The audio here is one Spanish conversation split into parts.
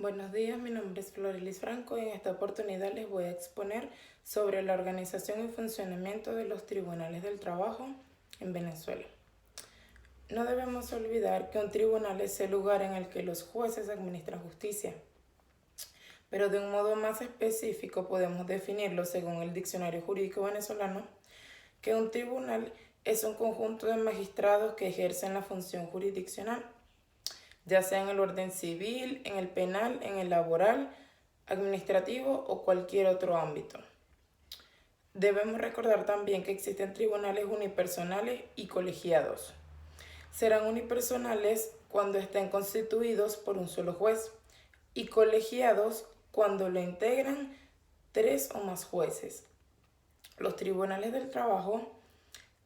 Buenos días, mi nombre es Florelis Franco y en esta oportunidad les voy a exponer sobre la organización y funcionamiento de los tribunales del trabajo en Venezuela. No debemos olvidar que un tribunal es el lugar en el que los jueces administran justicia, pero de un modo más específico podemos definirlo según el Diccionario Jurídico Venezolano, que un tribunal es un conjunto de magistrados que ejercen la función jurisdiccional, ya sea en el orden civil, en el penal, en el laboral, administrativo o cualquier otro ámbito. Debemos recordar también que existen tribunales unipersonales y colegiados. Serán unipersonales cuando estén constituidos por un solo juez y colegiados cuando lo integran 3 o más jueces. Los tribunales del trabajo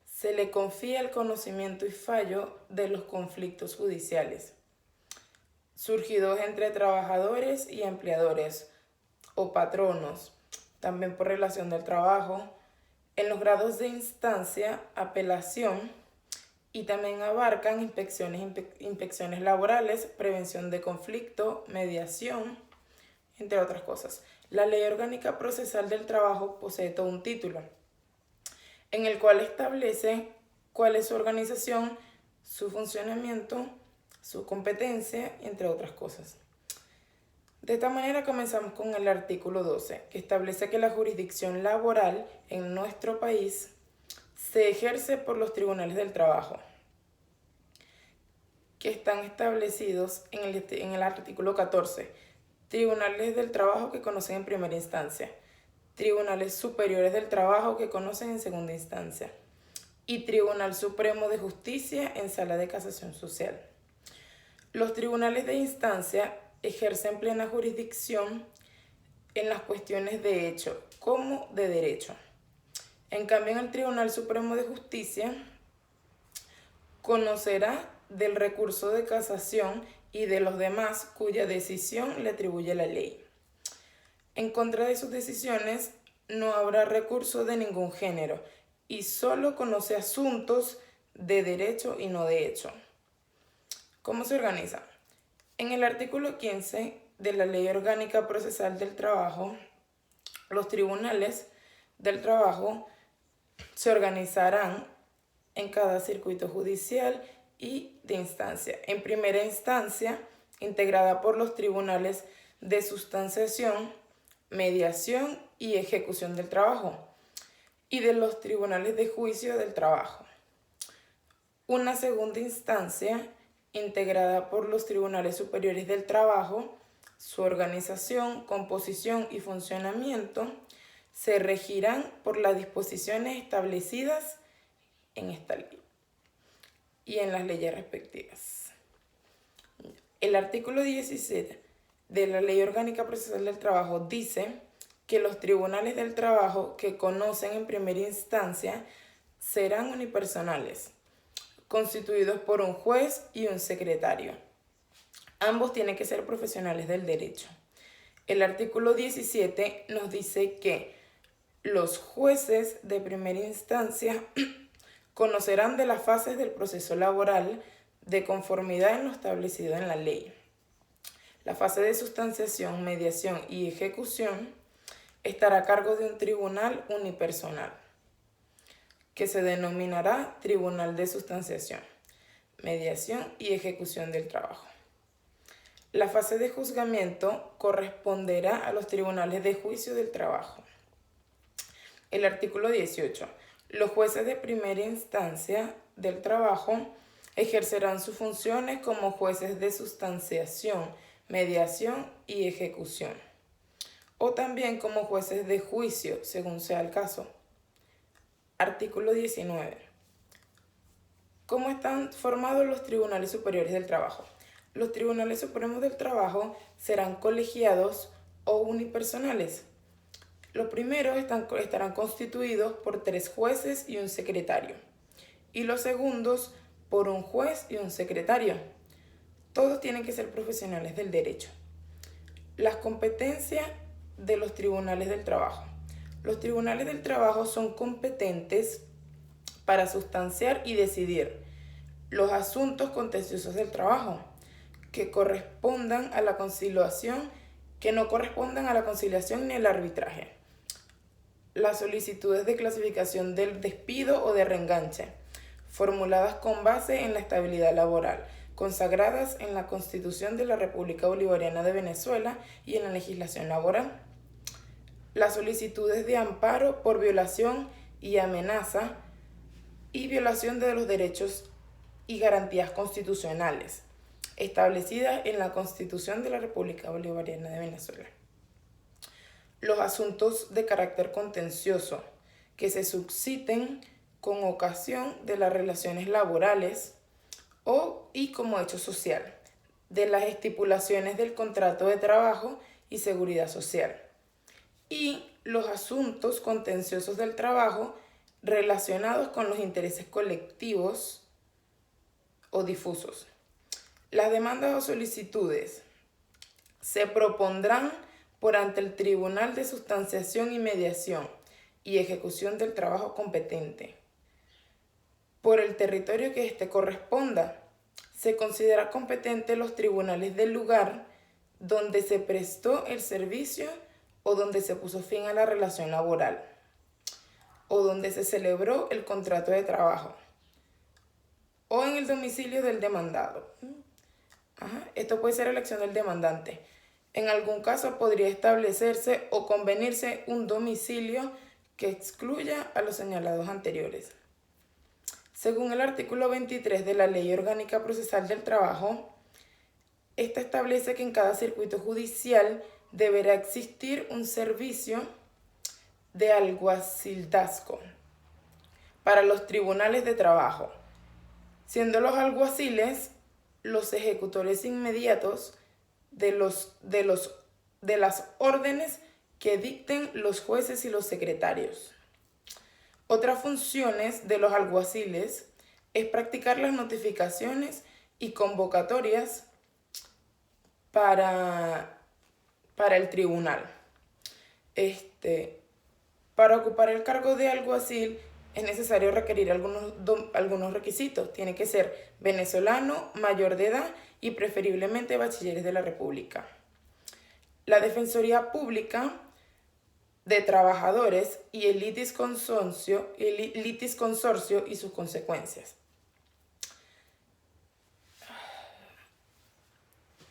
se le confía el conocimiento y fallo de los conflictos judiciales surgidos entre trabajadores y empleadores o patronos, también por relación del trabajo, en los grados de instancia, apelación, y también abarcan inspecciones laborales, prevención de conflicto, mediación, entre otras cosas. La Ley Orgánica Procesal del Trabajo posee todo un título, en el cual establece cuál es su organización, su funcionamiento, su competencia, entre otras cosas. De esta manera comenzamos con el artículo 12, que establece que la jurisdicción laboral en nuestro país se ejerce por los tribunales del trabajo, que están establecidos en el artículo 14. Tribunales del trabajo que conocen en primera instancia, tribunales superiores del trabajo que conocen en segunda instancia y Tribunal Supremo de Justicia en sala de casación social. Los tribunales de instancia ejercen plena jurisdicción en las cuestiones de hecho como de derecho. En cambio, en el Tribunal Supremo de Justicia conocerá del recurso de casación y de los demás cuya decisión le atribuye la ley. En contra de sus decisiones no habrá recurso de ningún género y solo conoce asuntos de derecho y no de hecho. ¿Cómo se organiza? En el artículo 15 de la Ley Orgánica Procesal del Trabajo, los tribunales del trabajo se organizarán en cada circuito judicial y de instancia. En primera instancia, integrada por los tribunales de sustanciación, mediación y ejecución del trabajo, y de los tribunales de juicio del trabajo. Una segunda instancia, integrada por los tribunales superiores del trabajo, su organización, composición y funcionamiento se regirán por las disposiciones establecidas en esta ley y en las leyes respectivas. El artículo 17 de la Ley Orgánica Procesal del Trabajo dice que los tribunales del trabajo que conocen en primera instancia serán unipersonales, constituidos por un juez y un secretario. Ambos tienen que ser profesionales del derecho. El artículo 17 nos dice que los jueces de primera instancia conocerán de las fases del proceso laboral de conformidad en lo establecido en la ley. La fase de sustanciación, mediación y ejecución estará a cargo de un tribunal unipersonal, que se denominará Tribunal de Sustanciación, Mediación y Ejecución del Trabajo. La fase de juzgamiento corresponderá a los tribunales de juicio del trabajo. El artículo 18. Los jueces de primera instancia del trabajo ejercerán sus funciones como jueces de sustanciación, mediación y ejecución, o también como jueces de juicio, según sea el caso. Artículo 19. ¿Cómo están formados los tribunales superiores del trabajo? Los tribunales supremos del trabajo serán colegiados o unipersonales. Los primeros estarán constituidos por 3 jueces y un secretario, y los segundos por un juez y un secretario. Todos tienen que ser profesionales del derecho. Las competencias de los tribunales del trabajo. Los tribunales del trabajo son competentes para sustanciar y decidir los asuntos contenciosos del trabajo, que correspondan a la conciliación, que no correspondan a la conciliación ni el arbitraje. Las solicitudes de clasificación del despido o de reenganche, formuladas con base en la estabilidad laboral, consagradas en la Constitución de la República Bolivariana de Venezuela y en la legislación laboral. Las solicitudes de amparo por violación y amenaza y violación de los derechos y garantías constitucionales, establecidas en la Constitución de la República Bolivariana de Venezuela. Los asuntos de carácter contencioso que se susciten con ocasión de las relaciones laborales y como hecho social, de las estipulaciones del contrato de trabajo y seguridad social, y los asuntos contenciosos del trabajo relacionados con los intereses colectivos o difusos. Las demandas o solicitudes se propondrán por ante el Tribunal de Sustanciación y Mediación y Ejecución del Trabajo competente. Por el territorio que éste corresponda, se considera competente los tribunales del lugar donde se prestó el servicio o donde se puso fin a la relación laboral, o donde se celebró el contrato de trabajo, o en el domicilio del demandado. Esto puede ser elección del demandante. En algún caso podría establecerse o convenirse un domicilio que excluya a los señalados anteriores. Según el artículo 23 de la Ley Orgánica Procesal del Trabajo, esta establece que en cada circuito judicial deberá existir un servicio de alguacildazgo para los tribunales de trabajo, siendo los alguaciles los ejecutores inmediatos de las órdenes que dicten los jueces y los secretarios. Otras funciones de los alguaciles es practicar las notificaciones y convocatorias para el tribunal. Para ocupar el cargo de alguacil es necesario requerir algunos requisitos. Tiene que ser venezolano, mayor de edad y preferiblemente bachilleres de la República. La Defensoría Pública de Trabajadores y el litis consorcio y sus consecuencias.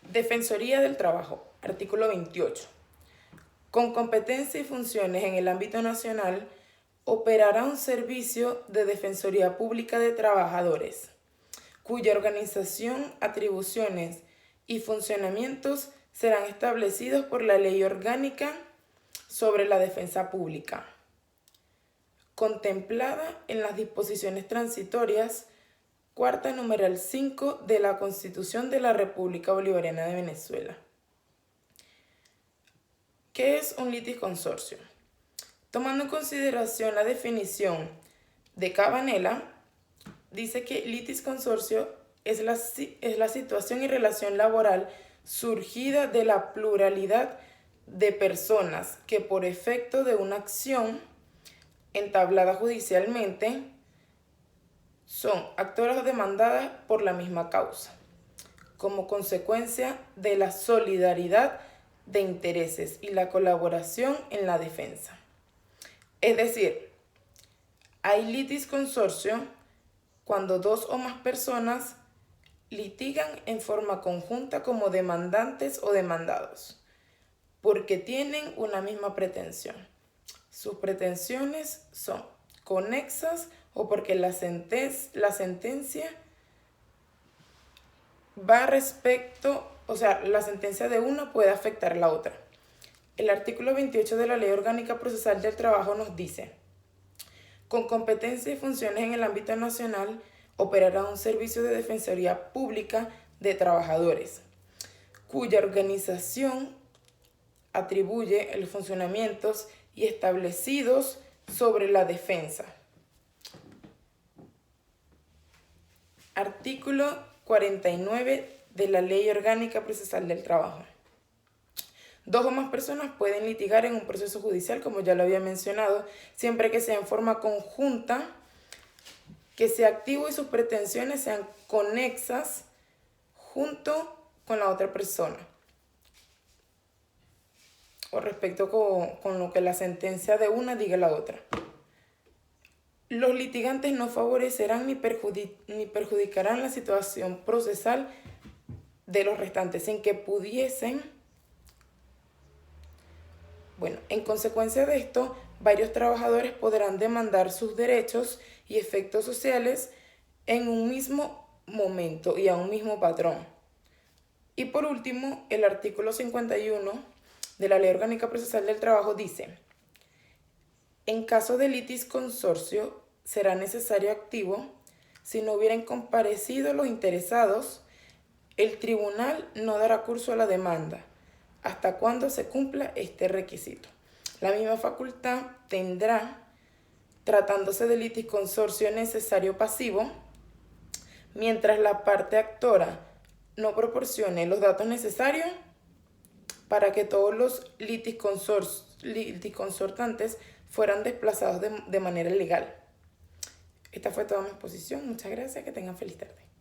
Defensoría del Trabajo, artículo 28. Con competencia y funciones en el ámbito nacional, operará un servicio de Defensoría Pública de Trabajadores, cuya organización, atribuciones y funcionamientos serán establecidos por la Ley Orgánica sobre la Defensa Pública, contemplada en las disposiciones transitorias cuarta numeral 5 de la Constitución de la República Bolivariana de Venezuela. ¿Qué es un litisconsorcio? Tomando en consideración la definición de Cabanela, dice que litisconsorcio es la situación y relación laboral surgida de la pluralidad de personas que por efecto de una acción entablada judicialmente son actoras o demandadas por la misma causa, como consecuencia de la solidaridad de intereses y la colaboración en la defensa. Es decir, hay litisconsorcio cuando dos o más personas litigan en forma conjunta como demandantes o demandados, porque tienen una misma pretensión. Sus pretensiones son conexas o porque la sentencia va respecto, la sentencia de una puede afectar la otra. El artículo 28 de la Ley Orgánica Procesal del Trabajo nos dice: con competencia y funciones en el ámbito nacional, operará un servicio de Defensoría Pública de Trabajadores, cuya organización atribuye los funcionamientos y establecidos sobre la defensa. Artículo 49 de la Ley Orgánica Procesal del Trabajo. Dos o más personas pueden litigar en un proceso judicial, como ya lo había mencionado, siempre que sea en forma conjunta, que sea activo y sus pretensiones sean conexas junto con la otra persona o respecto con lo que la sentencia de una diga la otra. Los litigantes no favorecerán ni perjudicarán la situación procesal de los restantes sin que pudiesen. Bueno, en consecuencia de esto, varios trabajadores podrán demandar sus derechos y efectos sociales en un mismo momento y a un mismo patrón. Y por último, el artículo 51 de la Ley Orgánica Procesal del Trabajo dice: en caso de litis consorcio, será necesario activo si no hubieran comparecido los interesados. El tribunal no dará curso a la demanda hasta cuando se cumpla este requisito. La misma facultad tendrá, tratándose de litis consorcio necesario pasivo, mientras la parte actora no proporcione los datos necesarios para que todos los litisconsortantes fueran desplazados de manera legal. Esta fue toda mi exposición. Muchas gracias. Que tengan feliz tarde.